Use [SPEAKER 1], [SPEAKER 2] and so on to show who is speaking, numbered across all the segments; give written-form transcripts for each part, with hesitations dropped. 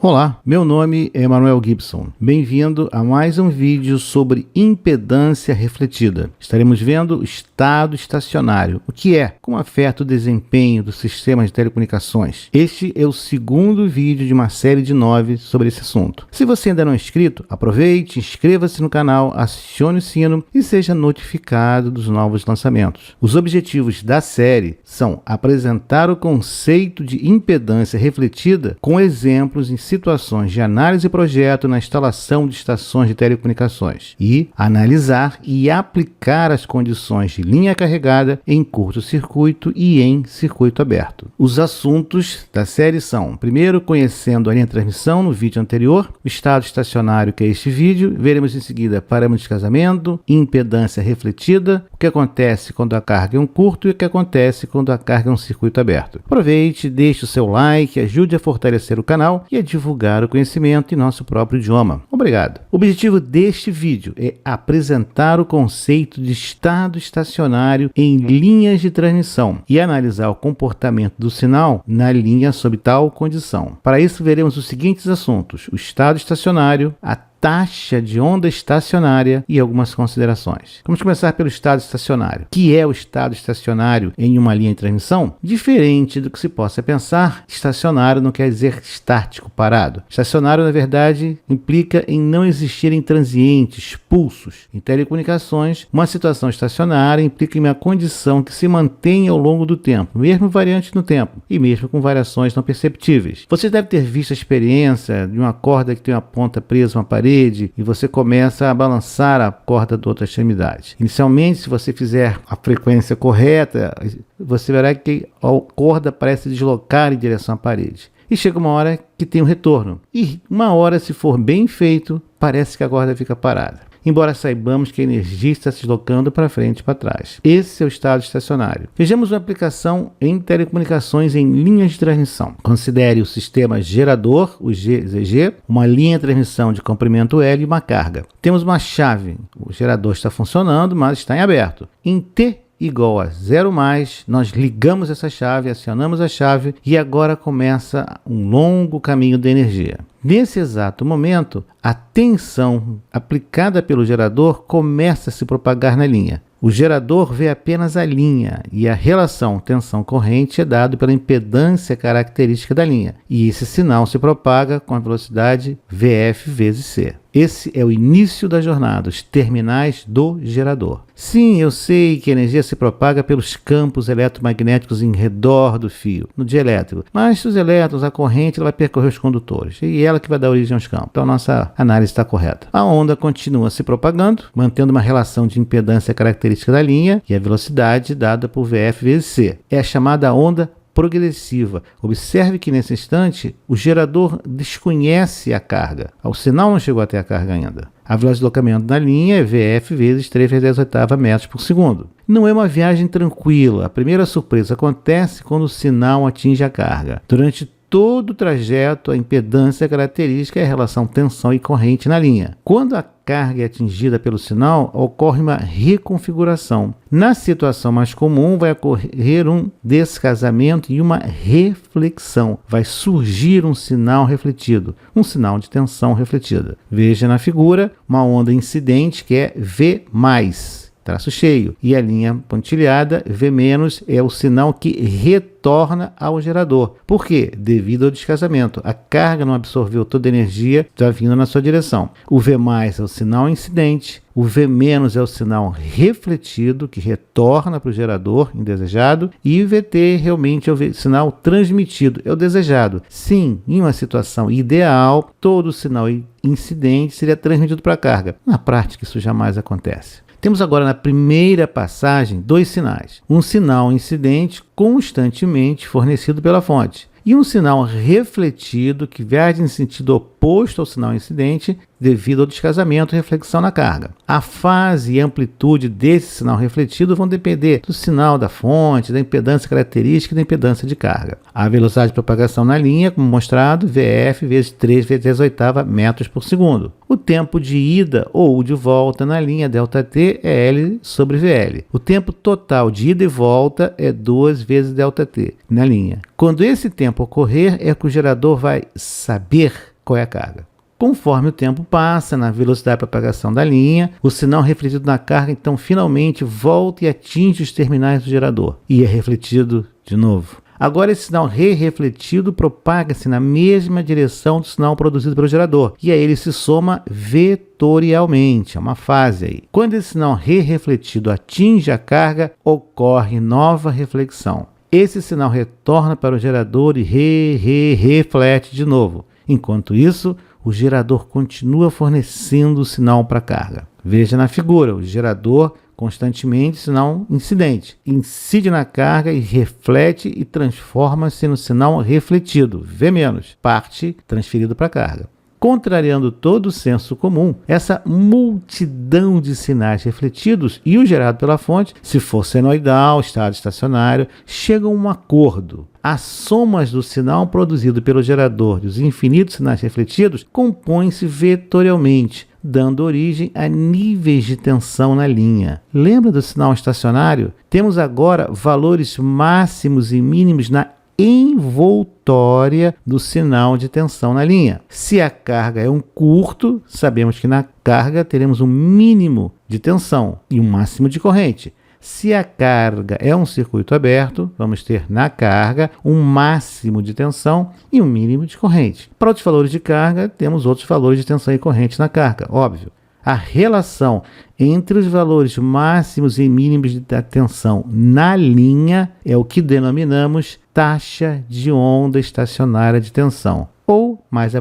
[SPEAKER 1] Olá, meu nome é Emanuel Gibson. Bem-vindo a mais um vídeo sobre impedância refletida. Estaremos vendo o estado estacionário, o que é, como afeta o desempenho do sistema de telecomunicações. Este é o segundo vídeo de uma série de 9 sobre esse assunto. Se você ainda não é inscrito, aproveite, inscreva-se no canal, acione o sino e seja notificado dos novos lançamentos. Os objetivos da série são apresentar o conceito de impedância refletida com exemplos em situações de análise e projeto na instalação de estações de telecomunicações e analisar e aplicar as condições de linha carregada em curto-circuito e em circuito aberto. Os assuntos da série são, primeiro, conhecendo a linha de transmissão no vídeo anterior, o estado estacionário, que é este vídeo, veremos em seguida parâmetros de casamento, impedância refletida, o que acontece quando a carga é um curto e o que acontece quando a carga é um circuito aberto. Aproveite, deixe o seu like, ajude a fortalecer o canal e a divulgar o conhecimento em nosso próprio idioma. Obrigado. O objetivo deste vídeo é apresentar o conceito de estado estacionário em linhas de transmissão e analisar o comportamento do sinal na linha sob tal condição. Para isso, veremos os seguintes assuntos: o estado estacionário, a taxa de onda estacionária e algumas considerações. Vamos começar pelo estado estacionário. O que é o estado estacionário em uma linha de transmissão? Diferente do que se possa pensar, estacionário não quer dizer estático, parado. Estacionário, na verdade, implica em não existirem transientes, pulsos. Em telecomunicações, uma situação estacionária implica em uma condição que se mantém ao longo do tempo, mesmo variante no tempo, e mesmo com variações não perceptíveis. Você deve ter visto a experiência de uma corda que tem uma ponta presa a uma parede e você começa a balançar a corda da outra extremidade. Inicialmente, se você fizer a frequência correta, você verá que a corda parece deslocar em direção à parede. E chega uma hora que tem um retorno. E uma hora, se for bem feito, parece que a corda fica parada, embora saibamos que a energia está se deslocando para frente e para trás. Esse é o estado estacionário. Vejamos uma aplicação em telecomunicações em linhas de transmissão. Considere o sistema gerador, o GZG, uma linha de transmissão de comprimento L e uma carga. Temos uma chave. O gerador está funcionando, mas está em aberto. Em T igual a 0 mais, nós ligamos essa chave, acionamos a chave e agora começa um longo caminho de energia. Nesse exato momento, a tensão aplicada pelo gerador começa a se propagar na linha. O gerador vê apenas a linha e a relação tensão-corrente é dado pela impedância característica da linha. E esse sinal se propaga com a velocidade VF vezes C. Esse é o início da jornada, os terminais do gerador. Sim, eu sei que a energia se propaga pelos campos eletromagnéticos em redor do fio, no dielétrico. Mas os elétrons, a corrente, ela vai percorrer os condutores. E ela que vai dar origem aos campos. Então, a nossa análise está correta. A onda continua se propagando, mantendo uma relação de impedância característica da linha e a velocidade dada por VF vezes C. É a chamada onda progressiva. Observe que nesse instante o gerador desconhece a carga. O sinal não chegou até a carga ainda. A velocidade de deslocamento da linha é VF vezes 3 vezes 10 metros por segundo. Não é uma viagem tranquila. A primeira surpresa acontece quando o sinal atinge a carga. Durante todo o trajeto, a impedância característica é a relação tensão e corrente na linha. Quando a carga é atingida pelo sinal, ocorre uma reconfiguração. Na situação mais comum, vai ocorrer um descasamento e uma reflexão. Vai surgir um sinal refletido, um sinal de tensão refletida. Veja na figura uma onda incidente que é V+, traço cheio, e a linha pontilhada V- é o sinal que retorna ao gerador. Por quê? Devido ao descasamento. A carga não absorveu toda a energia já vindo na sua direção. O V+ é o sinal incidente, o V- é o sinal refletido que retorna para o gerador indesejado e o VT realmente é o sinal transmitido, é o desejado. Sim, em uma situação ideal, todo o sinal incidente seria transmitido para a carga. Na prática, isso jamais acontece. Temos agora na primeira passagem dois sinais. Um sinal incidente constantemente fornecido pela fonte e um sinal refletido que viaja em sentido oposto ao sinal incidente devido ao descasamento e reflexão na carga. A fase e amplitude desse sinal refletido vão depender do sinal da fonte, da impedância característica e da impedância de carga. A velocidade de propagação na linha, como mostrado, VF vezes 3 vezes 10 metros por segundo. O tempo de ida ou de volta na linha ΔT é L sobre VL. O tempo total de ida e volta é 2 vezes ΔT na linha. Quando esse tempo ocorrer, é que o gerador vai saber qual é a carga. Conforme o tempo passa, na velocidade de propagação da linha, o sinal refletido na carga, então, finalmente volta e atinge os terminais do gerador. E é refletido de novo. Agora, esse sinal refletido propaga-se na mesma direção do sinal produzido pelo gerador. E aí ele se soma vetorialmente. É uma fase aí. Quando esse sinal refletido atinge a carga, ocorre nova reflexão. Esse sinal retorna para o gerador e reflete de novo. Enquanto isso, o gerador continua fornecendo o sinal para a carga. Veja na figura, o gerador constantemente, sinal incidente, incide na carga e reflete e transforma-se no sinal refletido, V-, parte transferido para a carga. Contrariando todo o senso comum, essa multidão de sinais refletidos e o gerado pela fonte, se for senoidal, estado estacionário, chegam a um acordo. As somas do sinal produzido pelo gerador e os infinitos sinais refletidos compõem-se vetorialmente, dando origem a níveis de tensão na linha. Lembra do sinal estacionário? Temos agora valores máximos e mínimos na envoltória do sinal de tensão na linha. Se a carga é um curto, sabemos que na carga teremos um mínimo de tensão e um máximo de corrente. Se a carga é um circuito aberto, vamos ter na carga um máximo de tensão e um mínimo de corrente. Para outros valores de carga, temos outros valores de tensão e corrente na carga, óbvio. A relação entre os valores máximos e mínimos da tensão na linha é o que denominamos taxa de onda estacionária de tensão, ou, mais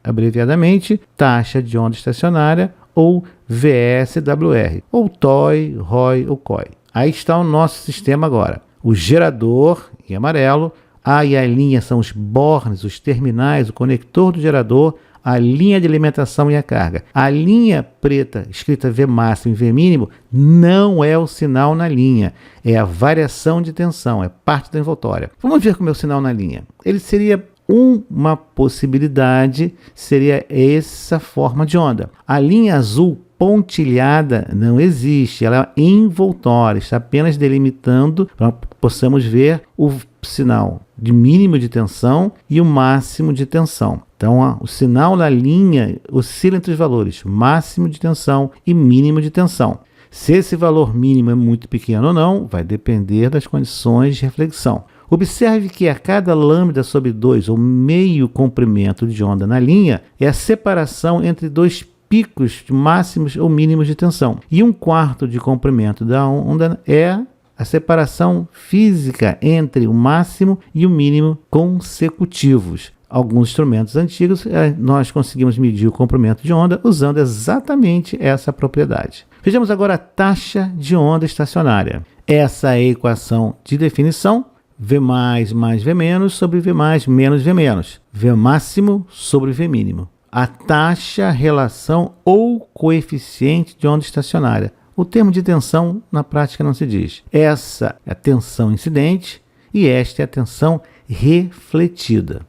[SPEAKER 1] abreviadamente, taxa de onda estacionária, ou VSWR, ou TOI, ROI ou COI. Aí está o nosso sistema agora. O gerador, em amarelo, A e a linha são os bornes, os terminais, o conector do gerador, a linha de alimentação e a carga. A linha preta, escrita V máximo e V mínimo, não é o sinal na linha, é a variação de tensão, é parte da envoltória. Vamos ver como é o sinal na linha. Ele seria uma possibilidade, seria essa forma de onda. A linha azul pontilhada não existe, ela é envoltória, está apenas delimitando para que possamos ver o sinal de mínimo de tensão e o máximo de tensão. Então, o sinal na linha oscila entre os valores máximo de tensão e mínimo de tensão. Se esse valor mínimo é muito pequeno ou não, vai depender das condições de reflexão. Observe que a cada lambda sobre 2, ou meio comprimento de onda na linha, é a separação entre dois picos máximos ou mínimos de tensão. E 1/4 de comprimento da onda é a separação física entre o máximo e o mínimo consecutivos. Alguns instrumentos antigos, nós conseguimos medir o comprimento de onda usando exatamente essa propriedade. Vejamos agora a taxa de onda estacionária. Essa é a equação de definição, V mais V- sobre V mais menos V menos. V máximo sobre V mínimo. A taxa, relação ou coeficiente de onda estacionária. O termo de tensão na prática não se diz. Essa é a tensão incidente e esta é a tensão refletida.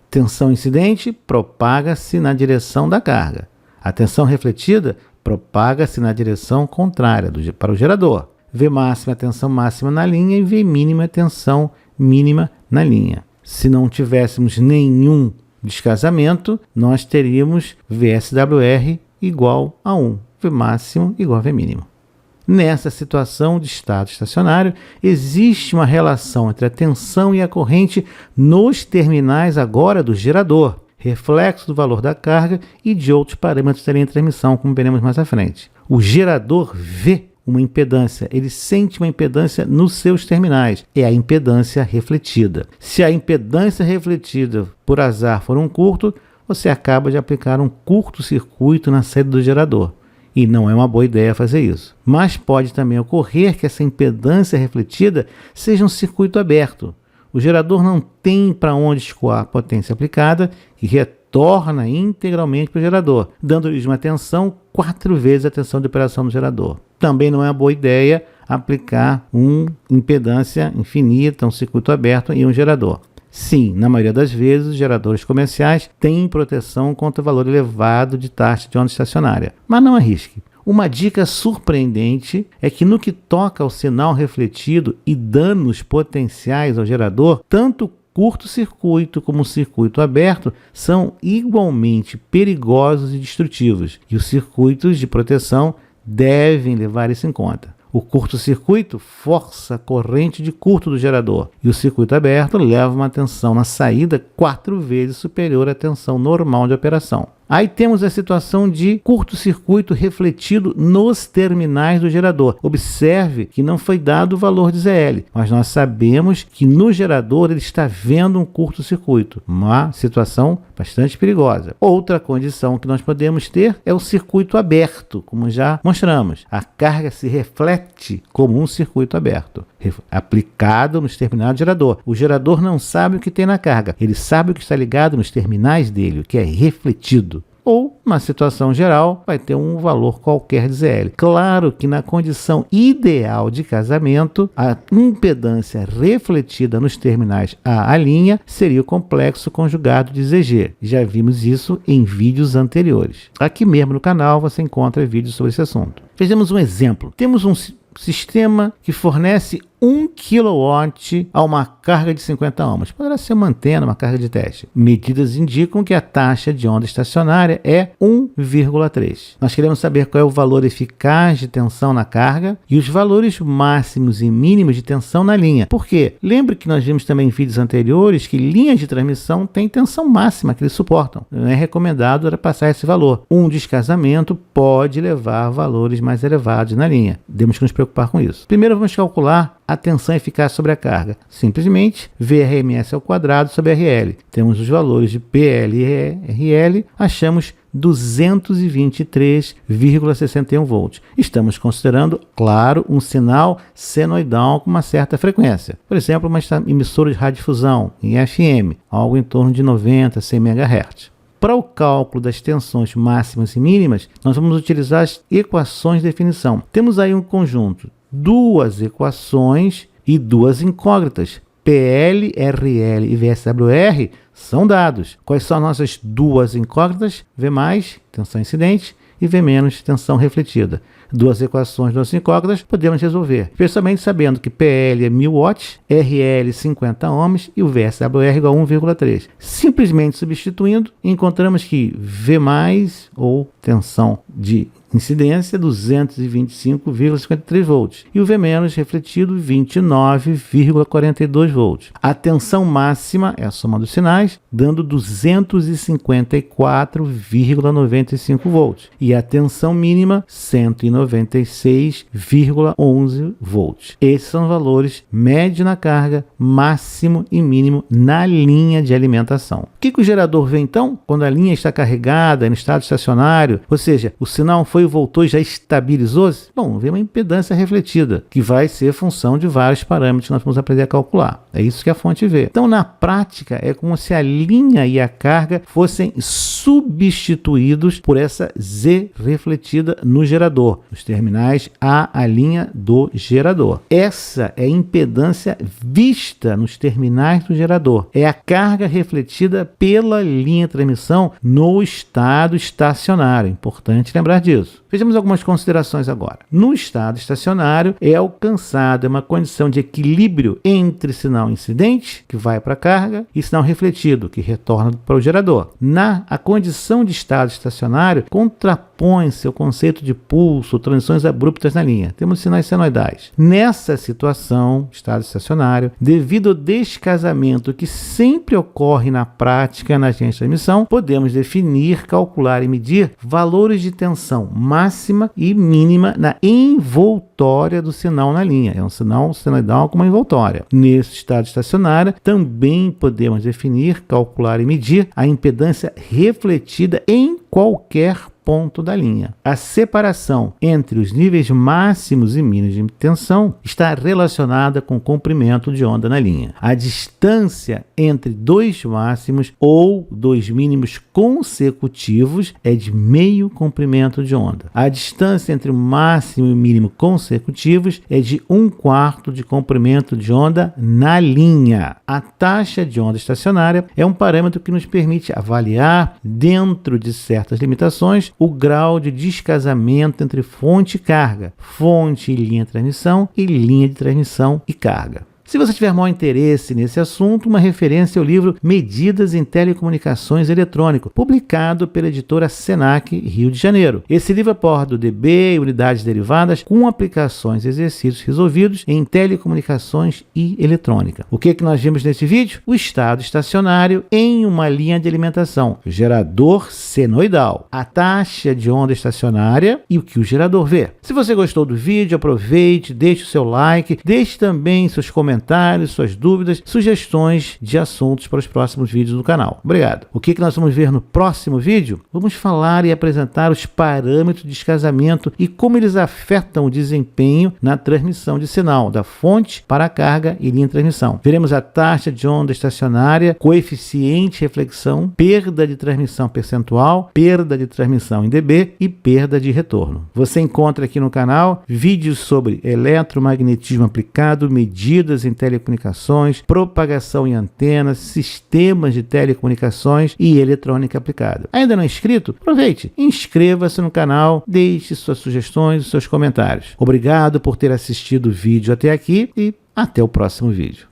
[SPEAKER 1] Tensão incidente propaga-se na direção da carga. A tensão refletida propaga-se na direção contrária para o gerador. V máxima é a tensão máxima na linha e V mínima é a tensão mínima na linha. Se não tivéssemos nenhum descasamento, nós teríamos VSWR igual a 1, V máximo igual a V mínimo. Nessa situação de estado estacionário, existe uma relação entre a tensão e a corrente nos terminais agora do gerador, reflexo do valor da carga e de outros parâmetros da linha de transmissão, como veremos mais à frente. O gerador vê uma impedância, ele sente uma impedância nos seus terminais, é a impedância refletida. Se a impedância refletida, por azar, for um curto, você acaba de aplicar um curto-circuito na saída do gerador. E não é uma boa ideia fazer isso. Mas pode também ocorrer que essa impedância refletida seja um circuito aberto. O gerador não tem para onde escoar a potência aplicada e retorna integralmente para o gerador, dando-lhes uma tensão 4 vezes a tensão de operação do gerador. Também não é uma boa ideia aplicar uma impedância infinita, um circuito aberto em um gerador. Sim, na maioria das vezes, os geradores comerciais têm proteção contra o valor elevado de taxa de onda estacionária, mas não arrisque. Uma dica surpreendente é que no que toca ao sinal refletido e danos potenciais ao gerador, tanto curto-circuito como o circuito aberto são igualmente perigosos e destrutivos, e os circuitos de proteção devem levar isso em conta. O curto-circuito força a corrente de curto do gerador, e o circuito aberto leva uma tensão na saída 4 vezes superior à tensão normal de operação. Aí temos a situação de curto-circuito refletido nos terminais do gerador. Observe que não foi dado o valor de ZL, mas nós sabemos que no gerador ele está vendo um curto-circuito, uma situação bastante perigosa. Outra condição que nós podemos ter é o circuito aberto, como já mostramos. A carga se reflete como um circuito aberto, aplicado nos terminais do gerador. O gerador não sabe o que tem na carga, ele sabe o que está ligado nos terminais dele, o que é refletido. Ou, na situação geral, vai ter um valor qualquer de ZL. Claro que na condição ideal de casamento, a impedância refletida nos terminais A linha seria o complexo conjugado de ZG. Já vimos isso em vídeos anteriores. Aqui mesmo no canal você encontra vídeos sobre esse assunto. Vejamos um exemplo. Temos um sistema que fornece 1 kW a uma carga de 50 ohms. Poderá ser uma antena, uma carga de teste. Medidas indicam que a taxa de onda estacionária é 1,3. Nós queremos saber qual é o valor eficaz de tensão na carga e os valores máximos e mínimos de tensão na linha. Por quê? Lembre que nós vimos também em vídeos anteriores que linhas de transmissão têm tensão máxima que eles suportam. Não é recomendado passar esse valor. Um descasamento pode levar a valores mais elevados na linha. Temos que nos preocupar com isso. Primeiro vamos calcular a tensão eficaz sobre a carga. Simplesmente VRMS ao quadrado sobre RL. Temos os valores de PL e RL, achamos 223,61 volts. Estamos considerando, claro, um sinal senoidal com uma certa frequência. Por exemplo, uma emissora de radiodifusão em FM, algo em torno de 90 a 100 MHz. Para o cálculo das tensões máximas e mínimas, nós vamos utilizar as equações de definição. Temos aí um conjunto, duas equações e duas incógnitas. PL, RL e VSWR são dados. Quais são as nossas duas incógnitas? V+, tensão incidente, e V-, tensão refletida. Duas equações, duas incógnitas, podemos resolver. Especialmente sabendo que PL é 1000 watts, RL 50 ohms e o VSWR igual a 1,3. Simplesmente substituindo, encontramos que V+, ou tensão de incidência, 225,53 volts. E o V- refletido, 29,42 volts. A tensão máxima é a soma dos sinais, dando 254,95 volts. E a tensão mínima, 196,11 volts. Esses são os valores médio na carga, máximo e mínimo na linha de alimentação. O que o gerador vê então? Quando a linha está carregada, no estado estacionário, ou seja, o sinal foi e voltou e já estabilizou-se? Bom, vê uma impedância refletida, que vai ser função de vários parâmetros que nós vamos aprender a calcular. É isso que a fonte vê. Então, na prática, é como se a linha e a carga fossem substituídos por essa Z refletida no gerador, nos terminais A linha do gerador. Essa é a impedância vista nos terminais do gerador. É a carga refletida pela linha de transmissão no estado estacionário. Importante lembrar disso. Vejamos algumas considerações agora. No estado estacionário, é alcançada uma condição de equilíbrio entre sinal incidente, que vai para a carga, e sinal refletido, que retorna para o gerador. A condição de estado estacionário contrapõe-se ao conceito de pulso, transições abruptas na linha. Temos sinais senoidais. Nessa situação, estado estacionário, devido ao descasamento que sempre ocorre na prática na agência de transmissão, podemos definir, calcular e medir valores de tensão máxima e mínima na envoltória do sinal na linha. É um sinal senoidal com uma envoltória. Nesse estado estacionário, também podemos definir, calcular e medir a impedância refletida em qualquer ponto da linha. A separação entre os níveis máximos e mínimos de tensão está relacionada com o comprimento de onda na linha. A distância entre dois máximos ou dois mínimos consecutivos é de meio comprimento de onda. A distância entre o máximo e o mínimo consecutivos é de 1/4 de comprimento de onda na linha. A taxa de onda estacionária é um parâmetro que nos permite avaliar, dentro de certas limitações, o grau de descasamento entre fonte e carga, fonte e linha de transmissão e linha de transmissão e carga. Se você tiver maior interesse nesse assunto, uma referência é o livro Medidas em Telecomunicações Eletrônico, publicado pela editora Senac, Rio de Janeiro. Esse livro aborda o DB e unidades derivadas com aplicações e exercícios resolvidos em telecomunicações e eletrônica. O que nós vimos nesse vídeo? O estado estacionário em uma linha de alimentação, o gerador senoidal, a taxa de onda estacionária e o que o gerador vê. Se você gostou do vídeo, aproveite, deixe o seu like, deixe também seus comentários, suas dúvidas, sugestões de assuntos para os próximos vídeos do canal. Obrigado. O que nós vamos ver no próximo vídeo? Vamos falar e apresentar os parâmetros de descasamento e como eles afetam o desempenho na transmissão de sinal, da fonte para a carga e linha de transmissão. Veremos a taxa de onda estacionária, coeficiente de reflexão, perda de transmissão percentual, perda de transmissão em dB e perda de retorno. Você encontra aqui no canal vídeos sobre eletromagnetismo aplicado, medidas em telecomunicações, propagação em antenas, sistemas de telecomunicações e eletrônica aplicada. Ainda não é inscrito? Aproveite, inscreva-se no canal, deixe suas sugestões e seus comentários. Obrigado por ter assistido o vídeo até aqui e até o próximo vídeo.